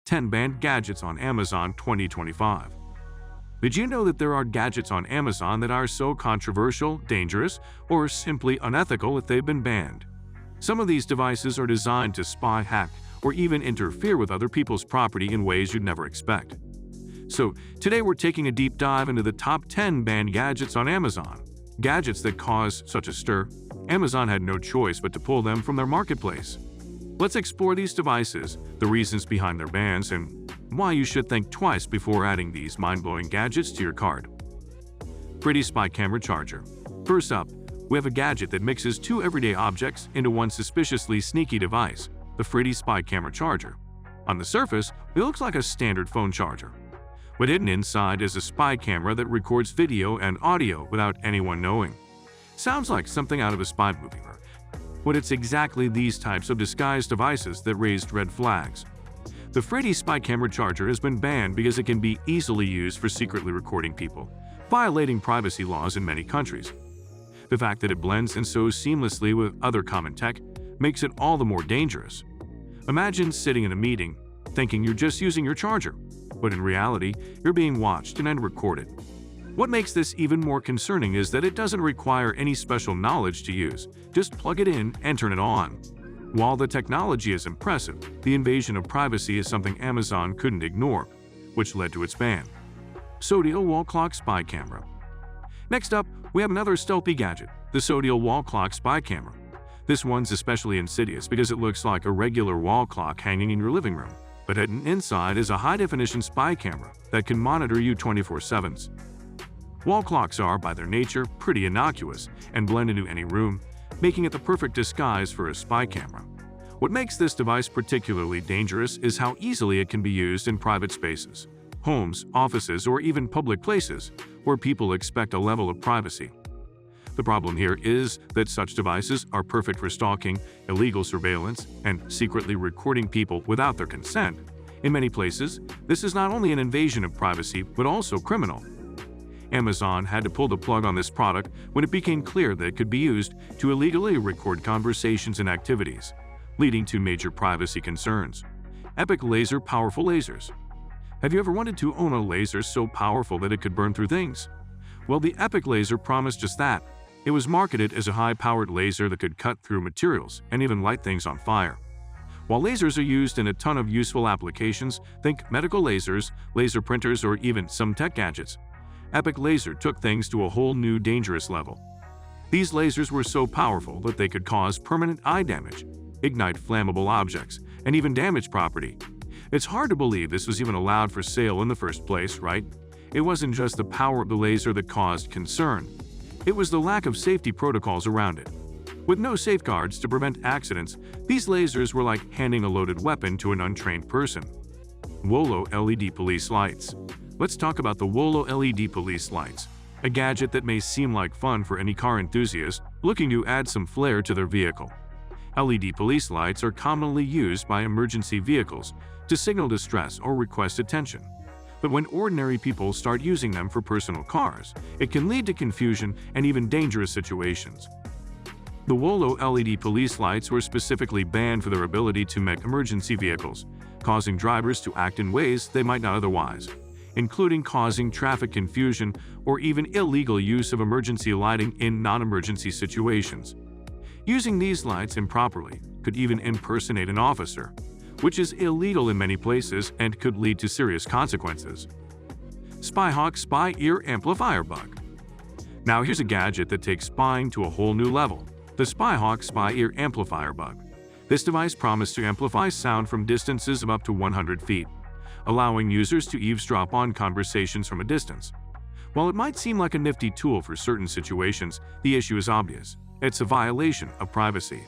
10 Banned Gadgets on Amazon 2025. Did you know that there are gadgets on Amazon that are so controversial, dangerous, or simply unethical that they've been banned? Some of these devices are designed to spy, hack, or even interfere with other people's property in ways you'd never expect. So, today we're taking a deep dive into the top 10 banned gadgets on Amazon. Gadgets that cause such a stir, Amazon had no choice but to pull them from their marketplace. Let's explore these devices, the reasons behind their bans, and why you should think twice before adding these mind-blowing gadgets to your cart. Pretty Spy Camera Charger. First up, we have a gadget that mixes two everyday objects into one suspiciously sneaky device, the Pretty Spy Camera Charger. On the surface, it looks like a standard phone charger, but hidden inside is a spy camera that records video and audio without anyone knowing. Sounds like something out of a spy movie, but it's exactly these types of disguised devices that raised red flags. The Pretty Spy Camera Charger has been banned because it can be easily used for secretly recording people, violating privacy laws in many countries. The fact that it blends in so seamlessly with other common tech makes it all the more dangerous. Imagine sitting in a meeting, thinking you're just using your charger, but in reality, you're being watched and recorded. What makes this even more concerning is that it doesn't require any special knowledge to use. Just plug it in and turn it on. While the technology is impressive, the invasion of privacy is something Amazon couldn't ignore, which led to its ban. Zodiac Wall Clock Spy Camera. Next up, we have another stealthy gadget, the Zodiac Wall Clock Spy Camera. This one's especially insidious because it looks like a regular wall clock hanging in your living room, but hidden inside is a high-definition spy camera that can monitor you 24/7. Wall clocks are, by their nature, pretty innocuous and blend into any room, making it the perfect disguise for a spy camera. What makes this device particularly dangerous is how easily it can be used in private spaces, homes, offices, or even public places where people expect a level of privacy. The problem here is that such devices are perfect for stalking, illegal surveillance, and secretly recording people without their consent. In many places, this is not only an invasion of privacy but also criminal. Amazon had to pull the plug on this product when it became clear that it could be used to illegally record conversations and activities, leading to major privacy concerns. Epic Laser Powerful Lasers. Have you ever wanted to own a laser so powerful that it could burn through things? Well, the Epic Laser promised just that. It was marketed as a high-powered laser that could cut through materials and even light things on fire. While lasers are used in a ton of useful applications, think medical lasers, laser printers, or even some tech gadgets, Epic Laser took things to a whole new dangerous level. These lasers were so powerful that they could cause permanent eye damage, ignite flammable objects, and even damage property. It's hard to believe this was even allowed for sale in the first place, right? It wasn't just the power of the laser that caused concern. It was the lack of safety protocols around it. With no safeguards to prevent accidents, these lasers were like handing a loaded weapon to an untrained person. Wolo LED Police Lights. Let's talk about the Wolo LED Police Lights, a gadget that may seem like fun for any car enthusiast looking to add some flair to their vehicle. LED police lights are commonly used by emergency vehicles to signal distress or request attention. But when ordinary people start using them for personal cars, it can lead to confusion and even dangerous situations. The Wolo LED police lights were specifically banned for their ability to mimic emergency vehicles, causing drivers to act in ways they might not otherwise, including causing traffic confusion or even illegal use of emergency lighting in non-emergency situations. Using these lights improperly could even impersonate an officer, which is illegal in many places and could lead to serious consequences. Spyhawk Spy Ear Amplifier Bug. Now here's a gadget that takes spying to a whole new level, the Spyhawk Spy Ear Amplifier Bug. This device promised to amplify sound from distances of up to 100 feet, allowing users to eavesdrop on conversations from a distance. While it might seem like a nifty tool for certain situations, the issue is obvious. It's a violation of privacy.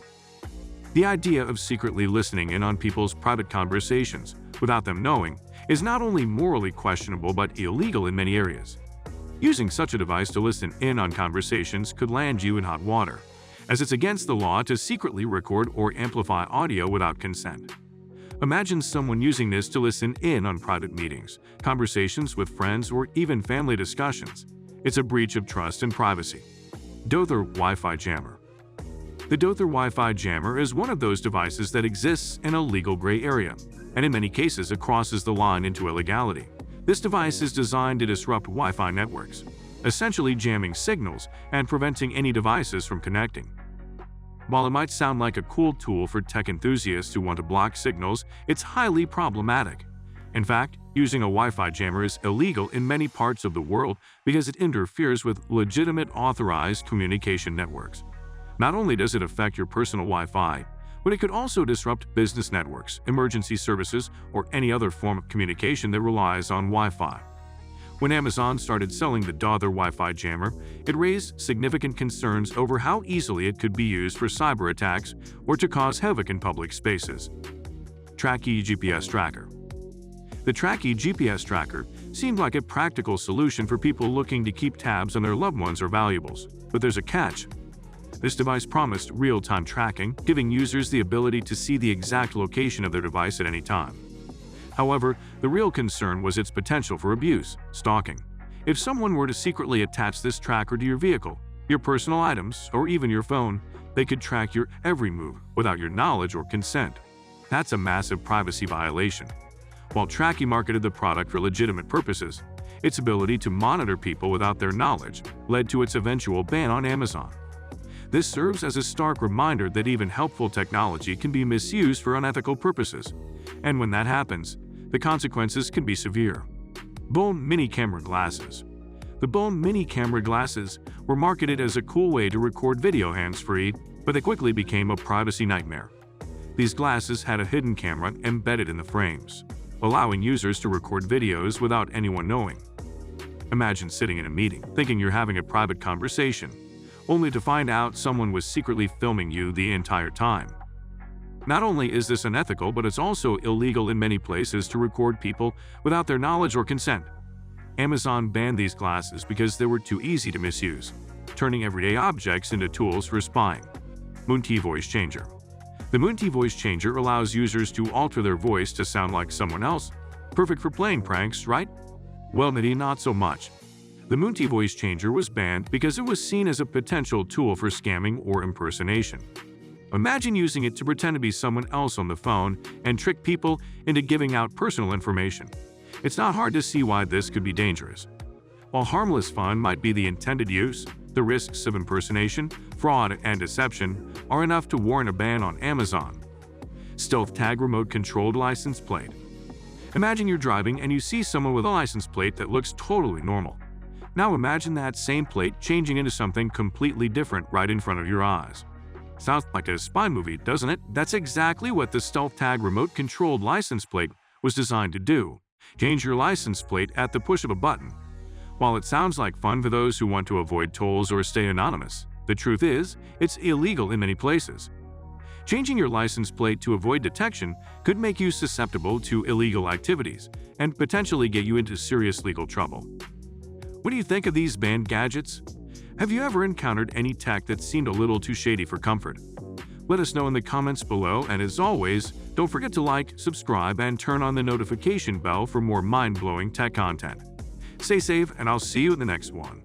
The idea of secretly listening in on people's private conversations without them knowing is not only morally questionable but illegal in many areas. Using such a device to listen in on conversations could land you in hot water, as it's against the law to secretly record or amplify audio without consent. Imagine someone using this to listen in on private meetings, conversations with friends, or even family discussions. It's a breach of trust and privacy. Dother Wi-Fi Jammer. The Dother Wi-Fi Jammer is one of those devices that exists in a legal gray area. and in many cases it crosses the line into illegality. This device is designed to disrupt Wi-Fi networks, essentially jamming signals and preventing any devices from connecting. While it might sound like a cool tool for tech enthusiasts who want to block signals, it's highly problematic. In fact, using a Wi-Fi jammer is illegal in many parts of the world because it interferes with legitimate authorized communication networks. Not only does it affect your personal Wi-Fi, but it could also disrupt business networks, emergency services, or any other form of communication that relies on Wi-Fi. When Amazon started selling the their Wi-Fi jammer, it raised significant concerns over how easily it could be used for cyber attacks or to cause havoc in public spaces. Tracky GPS Tracker. The Tracky GPS Tracker seemed like a practical solution for people looking to keep tabs on their loved ones or valuables, but there's a catch. This device promised real-time tracking, giving users the ability to see the exact location of their device at any time. However, the real concern was its potential for abuse, stalking. If someone were to secretly attach this tracker to your vehicle, your personal items, or even your phone, they could track your every move without your knowledge or consent. That's a massive privacy violation. While Tracky marketed the product for legitimate purposes, its ability to monitor people without their knowledge led to its eventual ban on Amazon. This serves as a stark reminder that even helpful technology can be misused for unethical purposes, and when that happens, the consequences can be severe. Bone Mini Camera Glasses. The Bone Mini Camera Glasses were marketed as a cool way to record video hands-free, but they quickly became a privacy nightmare. These glasses had a hidden camera embedded in the frames, allowing users to record videos without anyone knowing. Imagine sitting in a meeting, thinking you're having a private conversation, only to find out someone was secretly filming you the entire time. Not only is this unethical, but it's also illegal in many places to record people without their knowledge or consent. Amazon banned these glasses because they were too easy to misuse, turning everyday objects into tools for spying. Multi Voice Changer. The Multi Voice Changer allows users to alter their voice to sound like someone else. Perfect for playing pranks, right? Well, maybe not so much. The Multi Voice Changer was banned because it was seen as a potential tool for scamming or impersonation. Imagine using it to pretend to be someone else on the phone and trick people into giving out personal information. It's not hard to see why this could be dangerous. While harmless fun might be the intended use, the risks of impersonation, fraud, and deception are enough to warrant a ban on Amazon. Stealth Tag Remote-Controlled License Plate. Imagine you're driving and you see someone with a license plate that looks totally normal. Now imagine that same plate changing into something completely different right in front of your eyes. Sounds like a spy movie, doesn't it? That's exactly what the Stealth Tag Remote-Controlled License Plate was designed to do. Change your license plate at the push of a button. While it sounds like fun for those who want to avoid tolls or stay anonymous, the truth is, it's illegal in many places. Changing your license plate to avoid detection could make you susceptible to illegal activities and potentially get you into serious legal trouble. What do you think of these banned gadgets? Have you ever encountered any tech that seemed a little too shady for comfort? Let us know in the comments below, and as always, don't forget to like, subscribe, and turn on the notification bell for more mind-blowing tech content. Stay safe, and I'll see you in the next one.